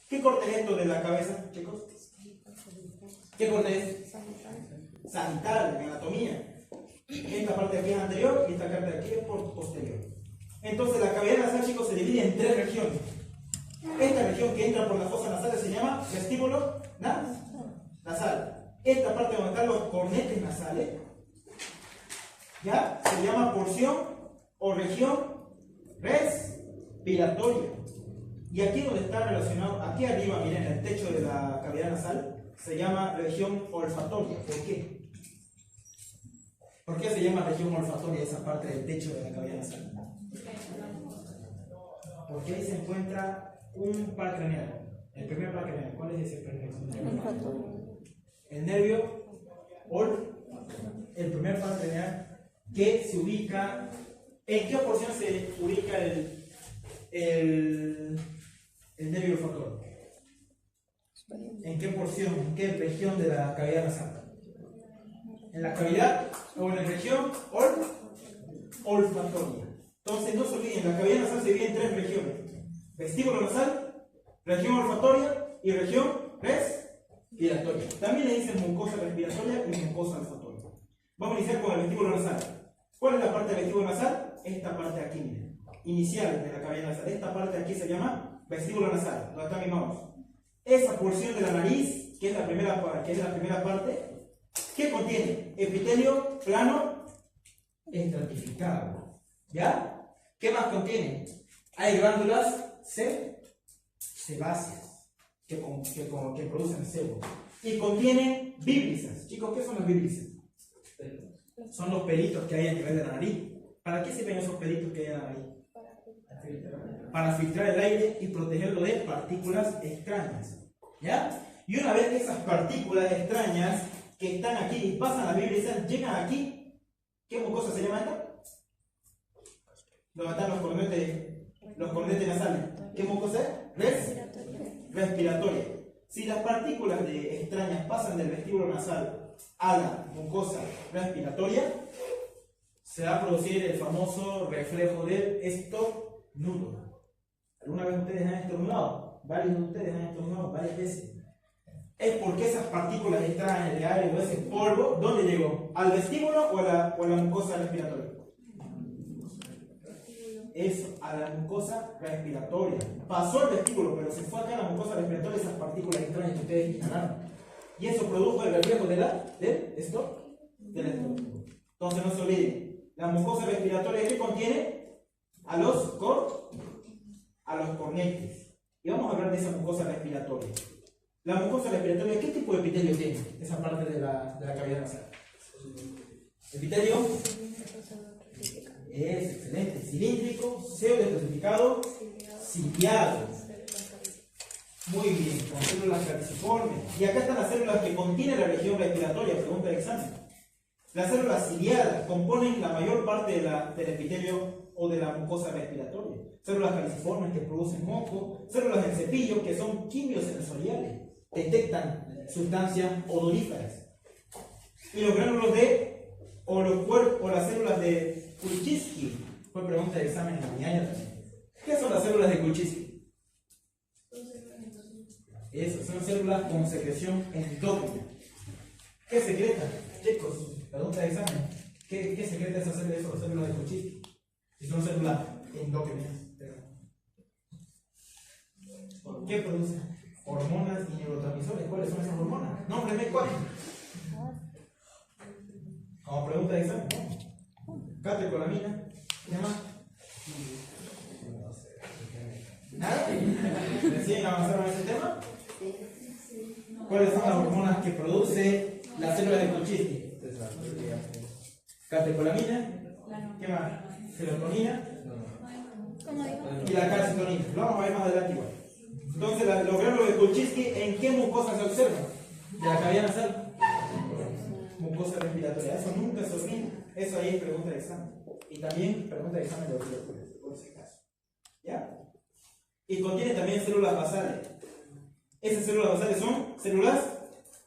¿Qué corte es esto de la cabeza, chicos? ¿Qué corte es? Sagital, en anatomía. Esta parte de aquí es anterior y esta parte de aquí es posterior. Entonces la cavidad nasal, chicos, se divide en tres regiones. Esta región que entra por las fosas nasales se llama vestíbulo nasal. Esta parte donde están los cornetes nasales, ¿ya? Se llama porción o región respiratoria. Y aquí donde está relacionado, aquí arriba, miren, en el techo de la cavidad nasal, se llama región olfatoria. ¿Por qué? ¿Por qué se llama región olfatoria esa parte del techo de la cavidad nasal? Porque ahí se encuentra un par craneal. El primer par craneal, ¿cuál es ese par craneal? El nervio el primer par craneal que se ubica. ¿En qué porción se ubica el nervio olfatorio? ¿En qué porción, en qué región de la cavidad nasal? ¿En la cavidad o en la región olfatoria? Entonces no se olviden, la cavidad nasal se divide en tres regiones: vestíbulo nasal, región olfatoria y región respiratoria. También le dicen mucosa respiratoria y mucosa olfatoria. Vamos a iniciar con el vestíbulo nasal. ¿Cuál es la parte del vestíbulo nasal? Esta parte de aquí, miren, inicial de la cavidad nasal. Esta parte de aquí se llama vestíbulo nasal, donde está mi mouse. Esa porción de la nariz, que es la primera parte, ¿qué contiene? Epitelio plano estratificado. ¿Ya? ¿Qué más contiene? Hay glándulas sebáceas que producen sebo. Y contiene bíblisas. Chicos, ¿qué son las bíblisas? Son los pelitos que hay a nivel de la nariz. ¿Para qué sirven esos pelitos que hay en la nariz? Para filtrar el aire y protegerlo de partículas extrañas. ¿Ya? Y una vez que esas partículas extrañas que están aquí y pasan las bíblisas, llegan aquí, ¿qué mucosa se llama esta? Donde están los cornetes nasales. ¿Qué mucosa es? Respiratoria. Si las partículas extrañas pasan del vestíbulo nasal a la mucosa respiratoria, se va a producir el famoso reflejo del estornudo. ¿Alguna vez ustedes han estornudado? Varios de ustedes han estornudado varias veces. Es porque esas partículas extrañas de aire o ese polvo, ¿dónde llegó? ¿Al vestíbulo o a la mucosa respiratoria? Eso, a la mucosa respiratoria. Pasó el vestíbulo, pero se fue acá a la mucosa respiratoria esas partículas extrañas que ustedes inhalaron. Y eso produjo el reflejo del estornudo. Entonces no se olviden, la mucosa respiratoria, ¿qué contiene? A los cornetes. Y vamos a hablar de esa mucosa respiratoria. La mucosa respiratoria, ¿qué tipo de epitelio tiene? Esa parte de la cavidad nasal. Epitelio es excelente, cilíndrico, pseudoestratificado, ciliado. Muy bien, con células calciformes. Y acá están las células que contienen la región respiratoria, pregunta de examen. Las células ciliadas componen la mayor parte del epitelio o de la mucosa respiratoria. Células calciformes que producen moco, células del cepillo que son quimiosensoriales, detectan sustancias odoríferas. Y los gránulos o las células de Kulczycki, fue pregunta de examen en la mañana también. ¿Qué son las células de Kulczycki? Esas son células con secreción endógena. ¿Qué secretan? Chicos, pregunta de examen. ¿Qué secreta esas células de Kulczycki? Si son células endógenas. ¿Qué producen? Hormonas y neurotransmisores. ¿Cuáles son esas hormonas? Nómbreme cuáles. Como pregunta de examen. Catecolamina. ¿Qué más? ¿Nada? ¿Recién avanzaron en ese tema? ¿Cuáles son las hormonas que produce la célula de Kulczycki? Catecolamina. ¿Qué más? Serotonina. Y la calcitonina. Lo vamos a ver más adelante igual. Entonces, los gránulos de Kulczycki, ¿en qué mucosa se observan? De la cavidad nasal. Mucosa respiratoria. Eso nunca se olvida. Eso ahí es pregunta de examen. Y también pregunta de examen de observación, por ese caso. ¿Ya? Y contiene también células basales. Esas células basales son células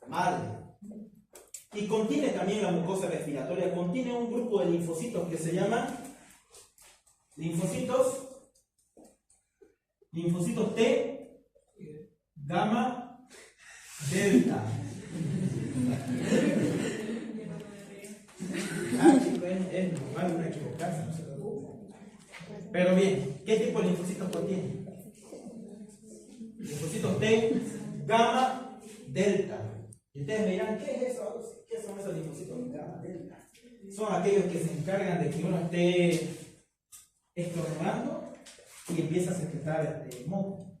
madre. Y contiene también la mucosa respiratoria. Contiene un grupo de linfocitos que se llama linfocitos T gamma delta. Chicos, es normal una equivocarse, no se preocupen. Pero bien, ¿qué tipo de linfocitos contiene? Linfocitos T, gamma delta. Y ustedes me dirán, ¿qué es eso? ¿Qué son esos linfocitos gamma delta? Son aquellos que se encargan de que uno esté estornudando y empieza a secretar moco.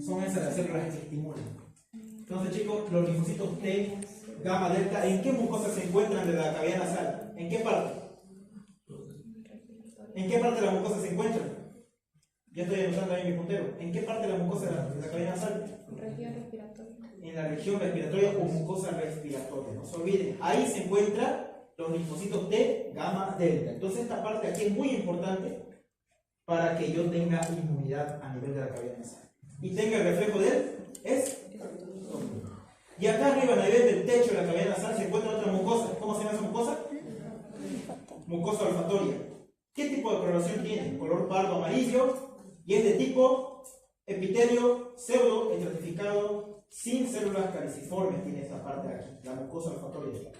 Son esas las células que estimulan. Entonces, chicos, los linfocitos T, gamma delta, ¿en qué mucosa se encuentran de la cavidad nasal? ¿En qué parte? ¿En qué parte de la mucosa se encuentran? Ya estoy anotando ahí mi puntero. ¿En qué parte de la mucosa de la cavidad nasal? Región respiratoria. En la región respiratoria o mucosa respiratoria. No se olviden, ahí se encuentran los linfocitos T, gamma, delta. Entonces esta parte aquí es muy importante para que yo tenga inmunidad a nivel de la cavidad nasal. Y tenga el reflejo del estornudo. Y acá arriba, a nivel del techo de la cavidad nasal, se encuentra otra mucosa. ¿Cómo se llama esa mucosa? Mucosa olfatoria. ¿Qué tipo de coloración tiene? Color pardo amarillo. Y es de tipo epitelio pseudo estratificado sin células caliciformes. Tiene esta parte de aquí, la mucosa olfatoria.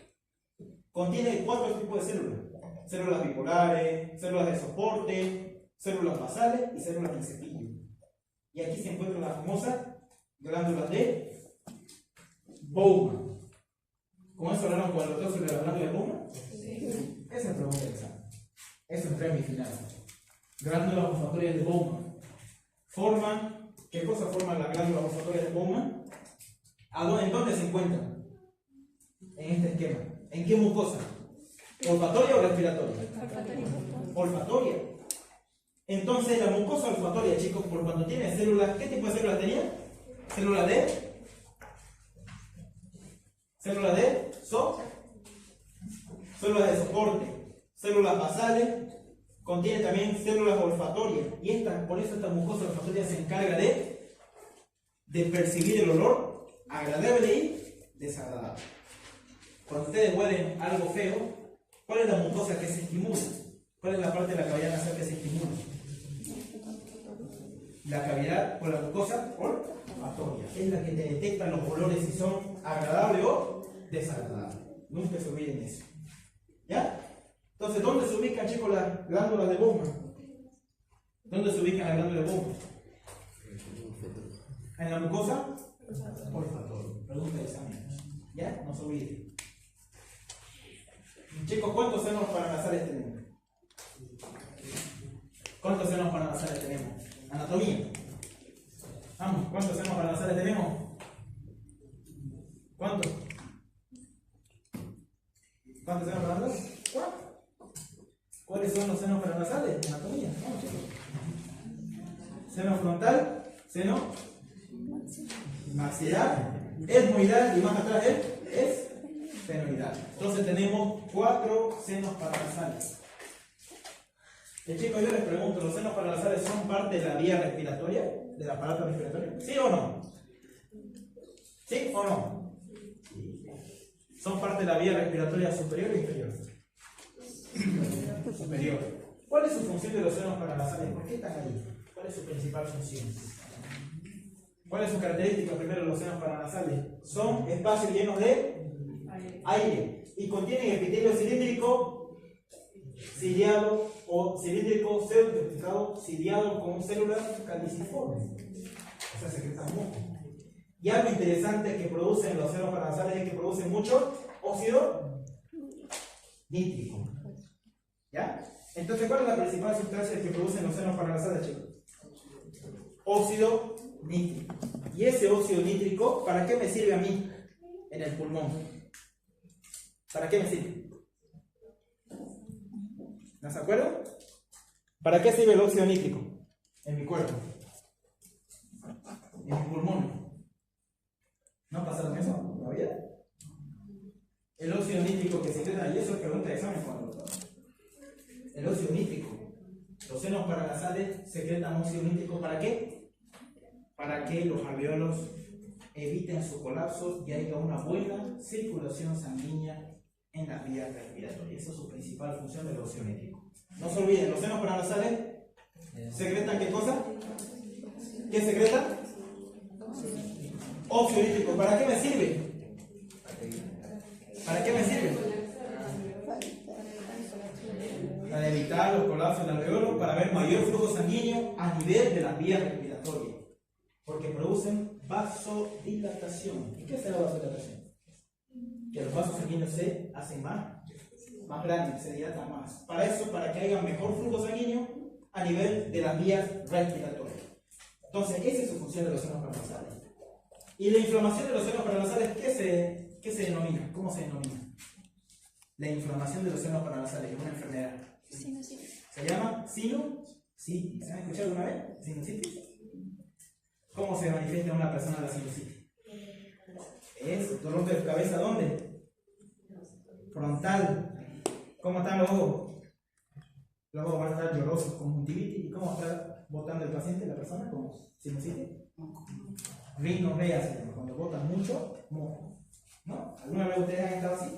Contiene 4 tipos de células: células bipolares, células de soporte, células basales y células del cepillo. Y aquí se encuentran las famosas glándulas de Bowman. ¿Con eso hablaron con el doctor sobre la glándula de Bowman? Sí. Esa es pregunta de examen. Eso entra en mi final. Glándulas olfatorias de Bowman. Forman, ¿qué cosa forman las glándulas olfatorias de Bowman? ¿En dónde se encuentran? En este esquema. ¿En qué mucosa? ¿Olfatoria o respiratoria? Olfatoria. Olfatoria. Entonces la mucosa olfatoria, chicos, por cuando tiene células, ¿qué tipo de células tenía? Células de células de soporte, células basales, contiene también células olfatorias. Y por eso esta mucosa olfatoria se encarga de percibir el olor agradable y desagradable. Cuando ustedes huelen algo feo, ¿cuál es la mucosa que se estimula? ¿Cuál es la parte de la cavidad nasal que se estimula? La cavidad o la mucosa olfatoria. Es la que te detecta los olores si son agradables o desagradables. Nunca se olviden eso. ¿Ya? Entonces, ¿dónde se ubican, chicos, las glándulas de Bowman? ¿Dónde se ubican las glándulas de Bowman? En la mucosa olfatoria. Pregunta de examen. ¿Ya? No se olviden. Chicos, ¿cuántos senos paranasales tenemos? ¿Cuántos senos paranasales tenemos? Anatomía. Vamos, ¿cuántos senos paranasales tenemos? ¿Cuántos? ¿Cuántos senos paranasales? 4. ¿Cuáles son los senos paranasales? Anatomía. Vamos, chicos. Seno frontal, seno maxilar, etmoidal y más atrás es esfenoidal. Entonces tenemos 4 senos paranasales. Chicos, yo les pregunto, ¿los senos paranasales son parte de la vía respiratoria? ¿Del aparato respiratorio? ¿Sí o no? ¿Sí o no? Sí. ¿Son parte de la vía respiratoria superior o inferior? Superior. ¿Cuál es su función de los senos paranasales? ¿Por qué están ahí? ¿Cuál es su principal función? ¿Cuál es su característica primero de los senos paranasales? Son espacios llenos de aire y contienen epitelio cilíndrico ciliado o cilíndrico pseudoestratificado ciliado con células caliciformes. O sea, secretan moco. Y algo interesante que producen los senos paranasales es que producen mucho óxido nítrico. ¿Ya? Entonces, ¿cuál es la principal sustancia que producen los senos paranasales, chicos? Óxido nítrico. Y ese óxido nítrico, ¿para qué me sirve a mí en el pulmón? ¿Para qué me sirve? ¿No se acuerdan? ¿Para qué sirve el óxido nítrico en mi cuerpo? En mi pulmón. ¿No pasaron eso todavía? El óxido nítrico que secreta, y eso es pregunta de examen cuando. El óxido nítrico. Los senos paranasales secretan óxido nítrico, ¿para qué? Para que los alveolos eviten su colapso y haya una buena circulación sanguínea en las vías respiratorias. Esa es su principal función del óxido nítrico. No se olviden, los senos paranasales secretan ¿qué cosa? ¿Qué secretan? Óxido nítrico, ¿para qué me sirve? ¿Para qué me sirve? Para evitar los colapsos del alveolo, para ver mayor flujo sanguíneo a nivel de las vías respiratorias, porque producen vasodilatación. ¿Y qué es la vasodilatación? Que los vasos sanguíneos se hacen más grandes, se dilatan más. Para eso, para que haya mejor flujo sanguíneo a nivel de las vías respiratorias. Entonces, esa es su función de los senos paranasales. Y la inflamación de los senos paranasales, ¿qué se denomina? ¿Cómo se denomina? La inflamación de los senos paranasales es una enfermedad. Sinusitis. Se llama sinusitis. ¿Se han escuchado alguna vez? Sinusitis. ¿Cómo se manifiesta en una persona la sinusitis? Es dolor de cabeza, ¿dónde? Frontal. ¿Cómo están los ojos? Los ojos van a estar llorosos, conjuntivitis. ¿Y cómo va a estar botando el paciente, la persona? ¿Cómo? ¿Sinusitis? Rinorrea se llama, cuando botan mucho moco. ¿No? ¿Alguna vez ustedes han estado así?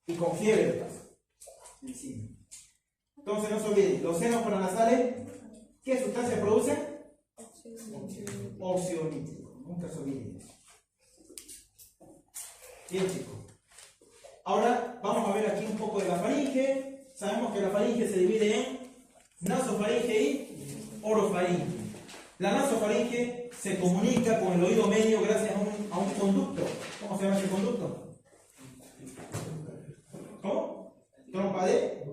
Y con fiebre de paso. Encima. Entonces no se olviden, los senos paranasales, ¿qué sustancia producen? Óxido nítrico. Nunca se olviden eso. Bien, chicos. Ahora vamos a ver aquí un poco de la faringe. Sabemos que la faringe se divide en nasofaringe y orofaringe. La nasofaringe se comunica con el oído medio gracias a un conducto. ¿Cómo se llama ese conducto? ¿Cómo? Trompa de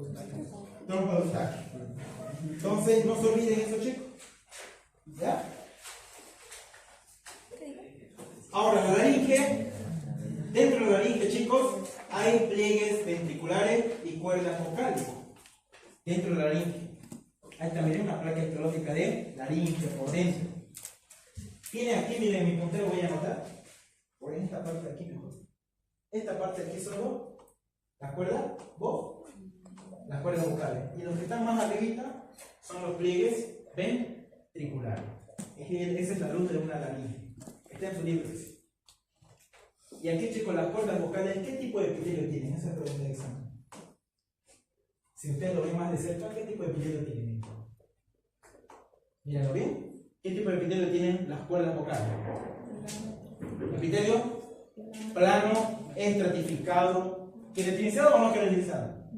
Eustaquio. Entonces no se olviden eso, chicos. ¿Ya? Ahora la laringe. Dentro de la laringe, chicos, hay pliegues ventriculares y cuerdas vocales. Dentro de la laringe. Hay también una placa histológica de laringe por dentro. Tiene aquí, miren, mi puntero voy a anotar. Por esta parte de aquí mejor. Esta parte de aquí solo. ¿Las cuerdas? ¿Vos? Las cuerdas vocales. Y los que están más arribita son los pliegues ventriculares. Esa es la luz de una laringe. Está en su libro. Y aquí, chicos, las cuerdas vocales, ¿qué tipo de epitelio tienen? Esa es la pregunta de examen. Si ustedes lo ven más de cerca, ¿qué tipo de epitelio tienen? Mírenlo bien. ¿Qué tipo de epitelio tienen las cuerdas vocales? Epitelio plano, estratificado, queratinizado o no queratinizado.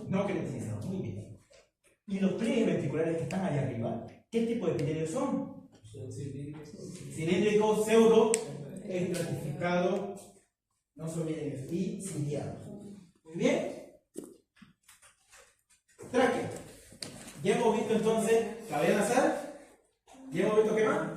No queratinizado, muy bien. Y los pliegues ventriculares que están allá arriba, ¿qué tipo de epitelio son? Cilíndrico, pseudo, estratificado, no se olviden eso, y ciliado. Muy bien. Tráquea. Ya hemos visto entonces la vía nasal. Ya hemos visto qué más.